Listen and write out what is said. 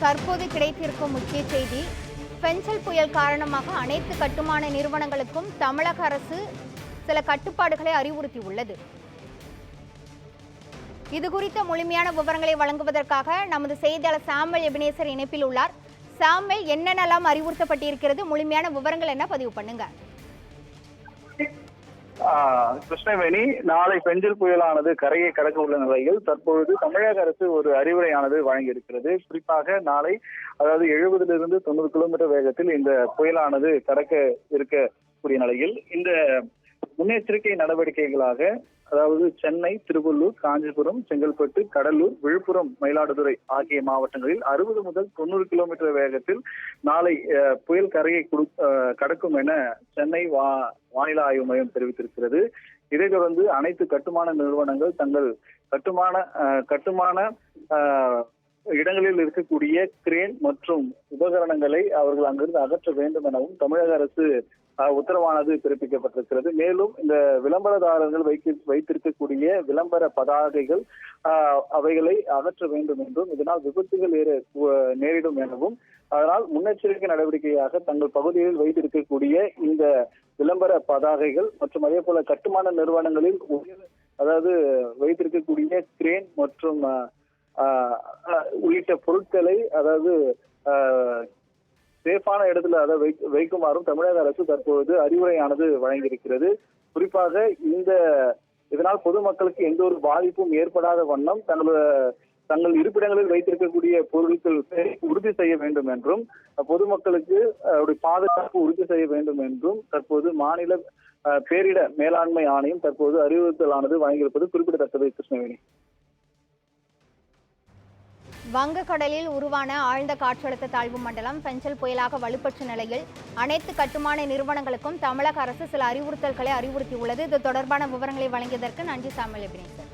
தற்போது கிடைத்திருக்கும் முக்கிய செய்தி, பெஞ்சல் புயல் காரணமாக அனைத்து கட்டுமான நிறுவனங்களுக்கும் தமிழக அரசு சில கட்டுப்பாடுகளை அறிவுறுத்தியுள்ளது. இது குறித்த முழுமையான விவரங்களை வழங்குவதற்காக நமது செய்தியாளர் சாமுவேல் எபினேசர் இணைப்பில் உள்ளார். சாமுவேல், என்னென்னலாம் அறிவுறுத்தப்பட்டிருக்கிறது, முழுமையான விவரங்கள் என்ன பதிவு பண்ணுங்க. கிருஷ்ணவேணி, நாளை பெஞ்சல் புயலானது கரையை கடக்க உள்ள நிலையில் தற்பொழுது தமிழக அரசு ஒரு அறிவுரையானது வழங்கியிருக்கிறது. குறிப்பாக நாளை, அதாவது 70 to 90 கிலோமீட்டர் வேகத்தில் இந்த புயலானது கடக்க இருக்கக்கூடிய நிலையில் இந்த முன்னெச்சரிக்கை நடவடிக்கைகளாக, அதாவது சென்னை, திருவள்ளூர், காஞ்சிபுரம், செங்கல்பட்டு, கடலூர், விழுப்புரம், மயிலாடுதுறை ஆகிய மாவட்டங்களில் 60 முதல் 90 கிலோமீட்டர் வேகத்தில் நாளை புயல் கரையை கடக்கும் என சென்னை வானிலை ஆய்வு மையம் தெரிவித்திருக்கிறது. இதைத் தொடர்ந்து அனைத்து கட்டுமான நிறுவனங்கள் தங்கள் கட்டுமான இடங்களில் இருக்கக்கூடிய கிரேன் மற்றும் உபகரணங்களை அவர்கள் அங்கிருந்து அகற்ற வேண்டும் எனவும் தமிழக அரசு உத்தரவானது பிறப்பிக்கப்பட்டிருக்கிறது. மேலும் இந்த விளம்பரதாரர்கள் வைத்திருக்கக்கூடிய விளம்பர பதாகைகள் அவைகளை அகற்ற வேண்டும் என்றும், இதனால் விபத்துகள் நேரிடும் எனவும், அதனால் முன்னெச்சரிக்கை நடவடிக்கையாக தங்கள் பகுதியில் வைத்திருக்கக்கூடிய இந்த விளம்பர பதாகைகள் மற்றும் அதே போல கட்டுமான நிறுவனங்களில் அதாவது வைத்திருக்கக்கூடிய கிரேன் மற்றும் உள்ளிட்ட பொருட்களை, அதாவது சேஃபான இடத்துல அதை வைக்குமாறும் தமிழக அரசு தற்பொழுது அறிவுரையானது வழங்கியிருக்கிறது. குறிப்பாக இதனால் பொதுமக்களுக்கு எந்த ஒரு பாதிப்பும் ஏற்படாத வண்ணம் தங்கள் இருப்பிடங்களில் வைத்திருக்கக்கூடிய பொருட்கள் உறுதி செய்ய வேண்டும் என்றும், பொதுமக்களுக்கு பாதுகாப்பு உறுதி செய்ய வேண்டும் என்றும் தற்போது மாநில பேரிட மேலாண்மை ஆணையம் தற்போது அறிவுறுத்தலானது வழங்கியிருப்பது குறிப்பிடத்தக்கது. கிருஷ்ணவேணி, வங்கக்கடலில் உருவான ஆழ்ந்த காற்றழுத்த தாழ்வு மண்டலம் பெஞ்சல் புயலாக வலுப்பெற்ற நிலையில் அனைத்து கட்டுமான நிறுவனங்களுக்கும் தமிழக அரசு சில அறிவுறுத்தல்களை அறிவுறுத்தியுள்ளது. இது தொடர்பான விவரங்களை வழங்கியதற்கு நன்றி சாமுவேல் எபினேசர்.